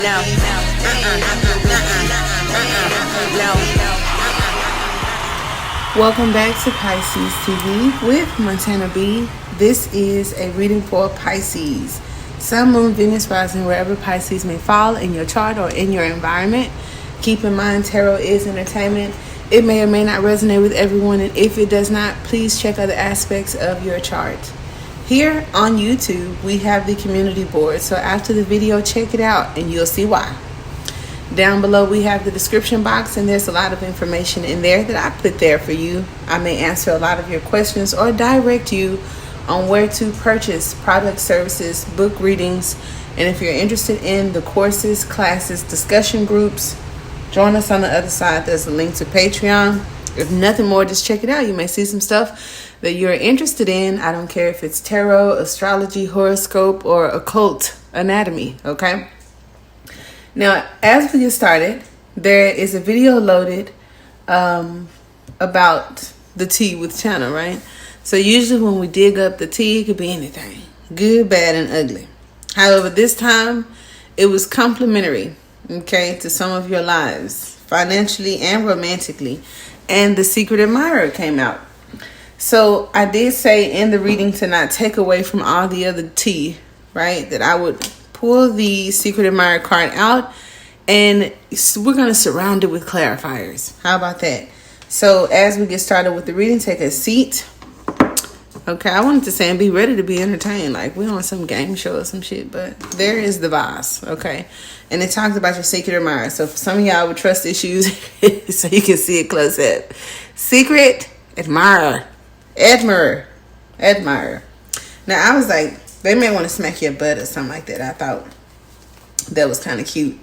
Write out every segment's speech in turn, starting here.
No. Welcome back to Pisces TV with Montana B. This is a reading for Pisces. Sun, Moon, Venus, rising, wherever Pisces may fall in your chart or in your environment. Keep in mind, tarot is entertainment. It may or may not resonate with everyone, and if it does not, please check other aspects of your chart. Here on YouTube, we have the community board, so after the video, check it out and you'll see why. Down below, we have the description box, and there's a lot of information in there that I put there for you. I may answer a lot of your questions or direct you on where to purchase products, services, book readings, and if you're interested in the courses, classes, discussion groups, join us on the other side. There's a link to Patreon. If nothing more, just check it out. You may see some stuff that you're interested in. I don't care if it's tarot, astrology, horoscope, or occult anatomy, okay? Now, as we get started, there is a video loaded about the tea with China, right? So usually when we dig up the tea, it could be anything, good, bad, and ugly. However, this time it was complimentary, okay, to some of your lives, financially and romantically. And the Secret Admirer came out. So I did say in the reading to not take away from all the other tea, right? That I would pull the Secret Admirer card out and we're going to surround it with clarifiers. How about that? So as we get started with the reading, take a seat. Okay, I wanted to say and be ready to be entertained. Like we're on some game show or some shit, but there is the vase, okay? And it talks about your Secret Admirer. So for some of y'all with trust issues, so you can see it close up. Secret Admirer. Admirer. Now I was like, they may want to smack your butt or something like that. I thought that was kind of cute.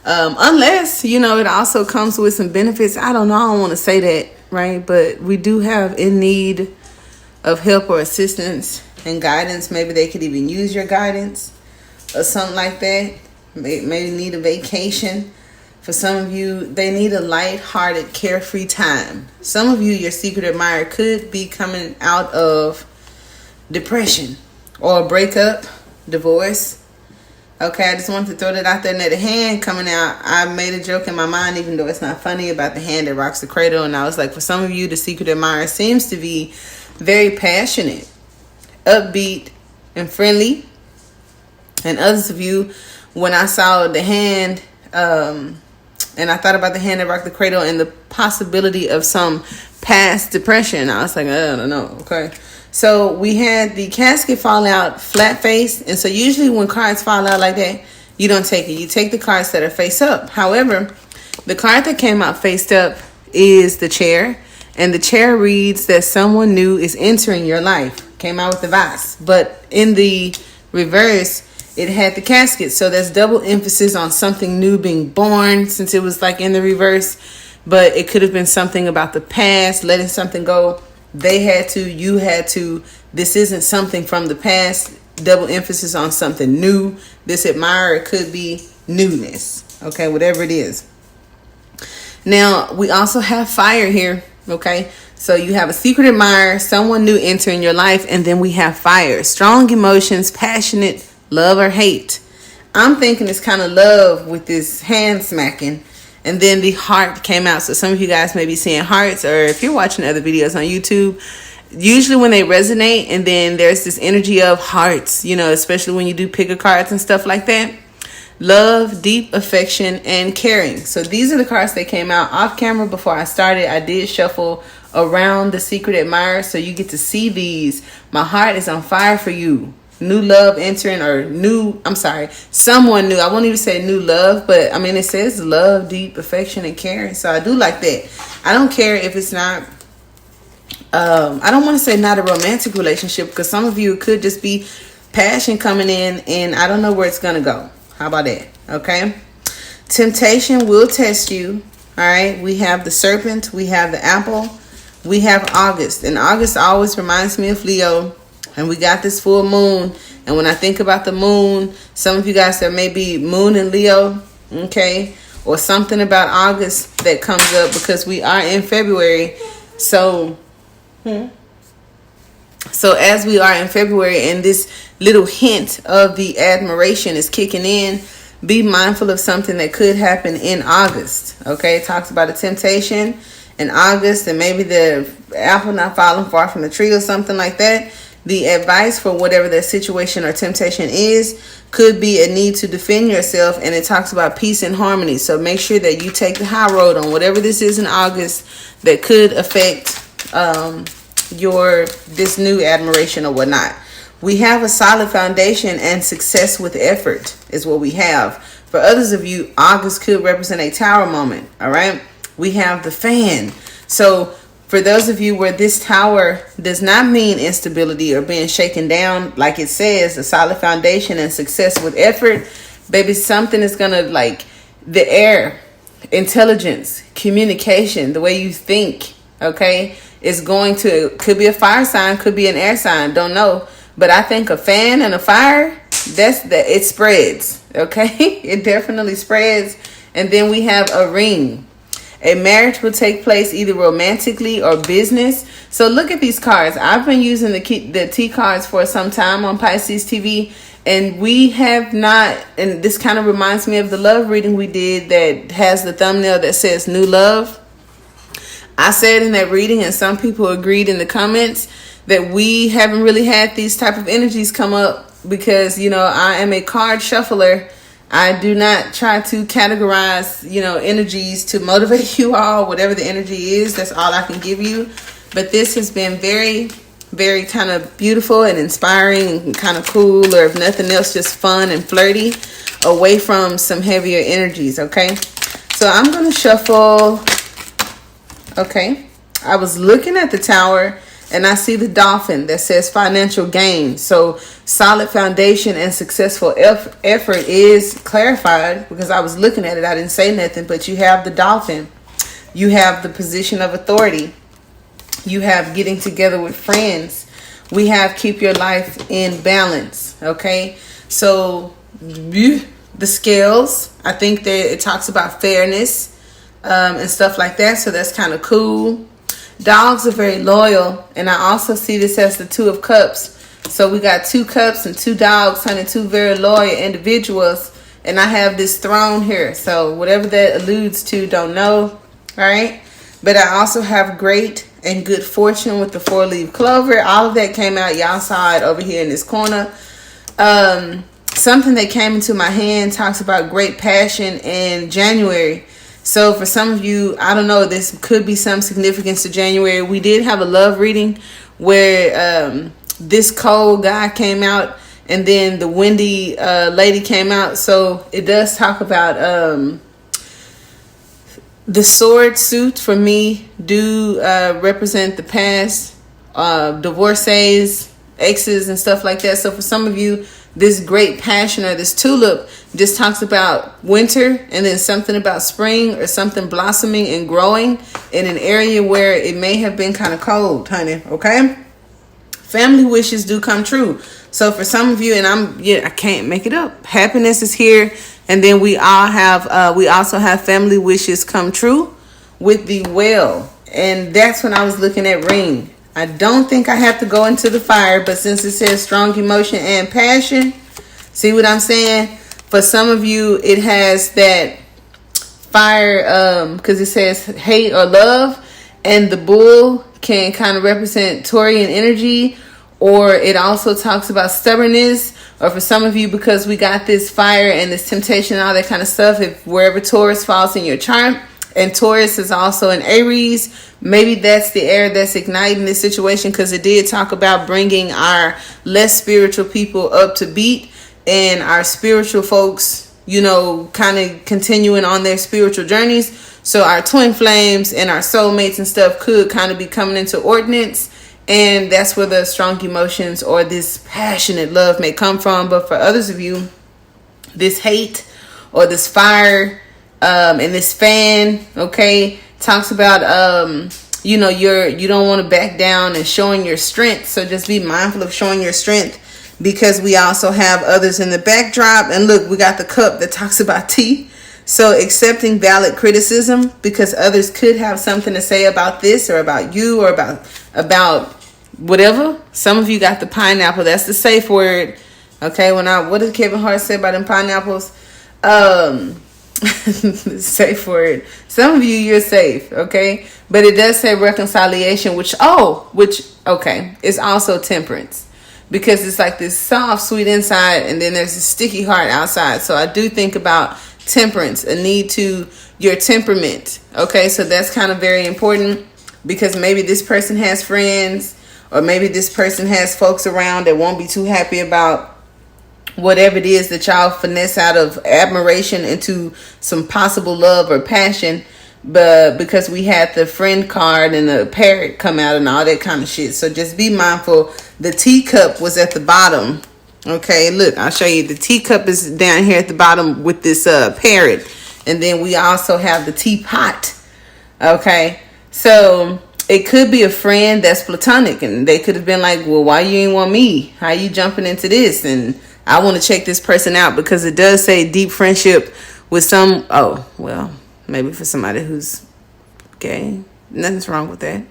Unless, you know, it also comes with some benefits. I don't know. I don't want to say that, right? But we do have in need of help or assistance and guidance. Maybe they could even use your guidance or something like that. Maybe need a vacation. For some of you, they need a light-hearted, carefree time. Some of you, your Secret Admirer could be coming out of depression or a breakup, divorce. Okay, I just wanted to throw that out there. Now, the hand coming out, I made a joke in my mind, even though it's not funny, about the hand that rocks the cradle. And I was like, for some of you, the Secret Admirer seems to be very passionate, upbeat, and friendly. And others of you, when I saw the hand, and I thought about the hand that rocked the cradle and the possibility of some past depression, I was like, I don't know, okay? So we had the casket fall out flat face. And so usually when cards fall out like that, you don't take it. You take the cards that are face up. However, the card that came out faced up is the chair. And the chair reads that someone new is entering your life. Came out with the vase. But in the reverse, it had the casket. So there's double emphasis on something new being born, since it was like in the reverse. But it could have been something about the past, letting something go. They had to, you had to. This isn't something from the past. Double emphasis on something new. This admirer could be newness. Okay, whatever it is. Now, we also have fire here. Okay, so you have a secret admirer, someone new entering your life, and then we have fire. Strong emotions, passionate, love or hate. I'm thinking it's kind of love with this hand smacking. And then the heart came out. So some of you guys may be seeing hearts, or if you're watching other videos on YouTube, usually when they resonate and then there's this energy of hearts, you know, especially when you do pick a cards and stuff like that. Love, deep affection, and caring. So these are the cards that came out off camera before I started. I did shuffle around the Secret Admirer so you get to see these. My heart is on fire for you. New love entering, or someone new. I won't even say new love, but I mean, it says love, deep affection, and caring. So I do like that. I don't care if it's not, I don't want to say not a romantic relationship, because some of you, it could just be passion coming in and I don't know where it's going to go. How about that? Okay. Temptation will test you. All right. We have the serpent. We have the apple. We have August. And August always reminds me of Leo. And we got this full moon. And when I think about the moon, some of you guys, there may be moon in Leo. Okay. Or something about August that comes up, because we are in February. So as we are in February and this little hint of the admiration is kicking in, be mindful of something that could happen in August. Okay, it talks about a temptation in August and maybe the apple not falling far from the tree or something like that. The advice for whatever that situation or temptation is could be a need to defend yourself, and it talks about peace and harmony. So make sure that you take the high road on whatever this is in August that could affect this new admiration or whatnot. We have a solid foundation and success with effort is what we have. For others of you, August could represent a tower moment. All right. We have the fan. So for those of you where this tower does not mean instability or being shaken down, like it says, a solid foundation and success with effort, baby, something is going to, like the air, intelligence, communication, the way you think, okay, is going to, could be a fire sign, could be an air sign, don't know. But I think a fan and a fire, it spreads, okay? It definitely spreads. And then we have a ring. A marriage will take place either romantically or business. So look at these cards. I've been using the T cards for some time on Pisces TV. And we have not, and this kind of reminds me of the love reading we did that has the thumbnail that says new love. I said in that reading, and some people agreed in the comments, that we haven't really had these type of energies come up because, you know, I am a card shuffler. I do not try to categorize, you know, energies to motivate you all. Whatever the energy is, that's all I can give you. But this has been very, very kind of beautiful and inspiring and kind of cool, or if nothing else, just fun and flirty, away from some heavier energies, okay? So I'm going to shuffle. Okay. I was looking at the tower and I see the dolphin that says financial gain. So solid foundation and successful effort is clarified because I was looking at it. I didn't say nothing, but you have the dolphin. You have the position of authority. You have getting together with friends. We have keep your life in balance. Okay. So the scales, I think that it talks about fairness and stuff like that. So that's kind of cool. Dogs are very loyal, and I also see this as the Two of Cups. So we got 2 cups and 2 dogs, honey, 2 very loyal individuals, and I have this throne here. So whatever that alludes to, don't know, all right? But I also have great and good fortune with the 4-leaf clover. All of that came out. Y'all saw it over here in this corner. Something that came into my hand talks about great passion in January. So for some of you, I don't know, this could be some significance to January. We did have a love reading where this cold guy came out and then the windy lady came out. So it does talk about the sword suit for me do represent the past, divorcees, exes and stuff like that. So for some of you, this great passion or this tulip just talks about winter and then something about spring or something blossoming and growing in an area where it may have been kind of cold, honey. Okay. Family wishes do come true. So for some of you, and I can't make it up. Happiness is here. And then we also have family wishes come true with the well. And that's when I was looking at ring. I don't think I have to go into the fire, but since it says strong emotion and passion, see what I'm saying? For some of you, it has that fire because it says hate or love, and the bull can kind of represent Taurian energy, or it also talks about stubbornness, or for some of you, because we got this fire and this temptation and all that kind of stuff, if wherever Taurus falls in your chart, and Taurus is also in Aries, maybe that's the air that's igniting this situation, because it did talk about bringing our less spiritual people up to beat and our spiritual folks, you know, kind of continuing on their spiritual journeys. So our twin flames and our soulmates and stuff could kind of be coming into ordinance. And that's where the strong emotions or this passionate love may come from. But for others of you, this hate or this fire and this fan, okay, talks about you know, you don't want to back down and showing your strength. So just be mindful of showing your strength, because we also have others in the backdrop. And look, we got the cup that talks about tea. So accepting valid criticism, because others could have something to say about this or about you or about whatever. Some of you got the pineapple. That's the safe word. Okay, what did Kevin Hart say about them pineapples? Safe word. Some of you, you're safe, okay? But it does say reconciliation, which okay, it's also temperance. Because it's like this soft, sweet inside, and then there's a sticky heart outside. So I do think about temperance, a need to your temperament. Okay, so that's kind of very important, because maybe this person has friends, or maybe this person has folks around that won't be too happy about whatever it is that y'all finesse out of admiration into some possible love or passion. But because we had the friend card and the parrot come out and all that kind of shit. So just be mindful. The teacup was at the bottom. Okay, look, I'll show you. The teacup is down here at the bottom with this parrot. And then we also have the teapot. Okay, so it could be a friend that's platonic. And they could have been like, well, why you ain't want me? How you jumping into this? And I want to check this person out, because it does say deep friendship with some, oh, well, maybe for somebody who's gay. Nothing's wrong with that.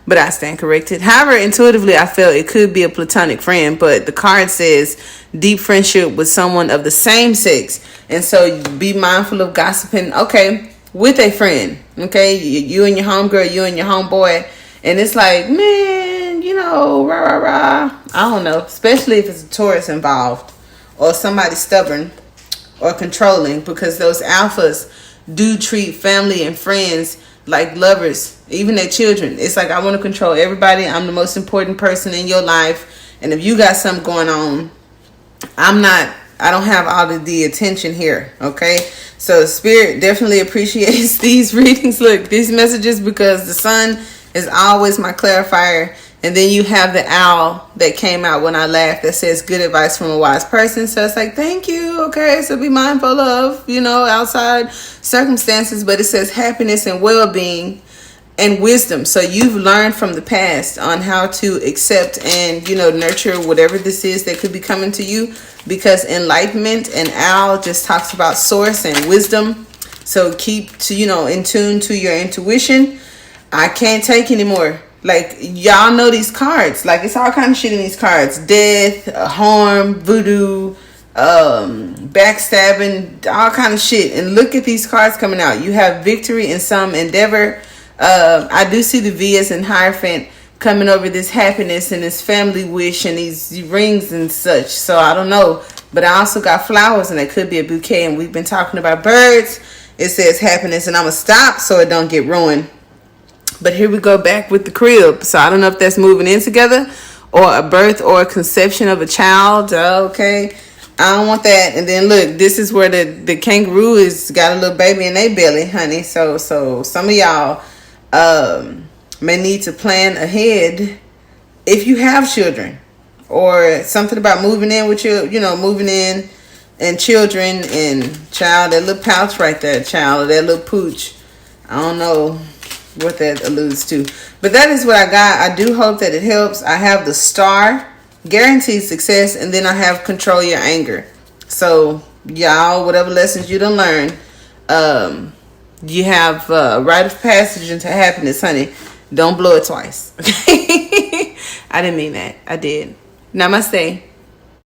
But I stand corrected. However, intuitively, I felt it could be a platonic friend. But the card says deep friendship with someone of the same sex. And so be mindful of gossiping, okay, with a friend. Okay, you and your homegirl, you and your homeboy. And it's like, man, you know, rah, rah, rah. I don't know. Especially if it's a Taurus involved. Or somebody stubborn or controlling. Because those alphas do treat family and friends like lovers, even their children. It's like, I want to control everybody. I'm the most important person in your life. And if you got something going on, I don't have all of the attention here. Okay. So Spirit definitely appreciates these readings. Look, these messages, because the sun is always my clarifier. And then you have the owl that came out when I laughed that says good advice from a wise person. So it's like, thank you. Okay, so be mindful of, outside circumstances. But it says happiness and well-being and wisdom. So you've learned from the past on how to accept and, nurture whatever this is that could be coming to you. Because enlightenment and owl just talks about source and wisdom. So keep in tune to your intuition. I can't take anymore. Like, y'all know these cards. Like, it's all kind of shit in these cards. Death, harm, voodoo, backstabbing, all kind of shit. And look at these cards coming out. You have victory in some endeavor. I do see the V as in Hierophant coming over this happiness and this family wish and these rings and such. So, I don't know. But I also got flowers, and it could be a bouquet. And we've been talking about birds. It says happiness. And I'm going to stop so it don't get ruined. But here we go back with the crib. So I don't know if that's moving in together or a birth or a conception of a child. Okay. I don't want that. And then look, this is where the kangaroo is got a little baby in their belly, honey. So some of y'all may need to plan ahead if you have children, or something about moving in with your, moving in and children and child, that little pouch right there, child, or that little pooch. I don't know what that alludes to, but that is what I got. I do hope that it helps. I have the star, guaranteed success, and then I have control your anger. So y'all, whatever lessons you done learn, you have rite of passage into happiness, honey. Don't blow it twice. Okay. I didn't mean that. I did. Namaste.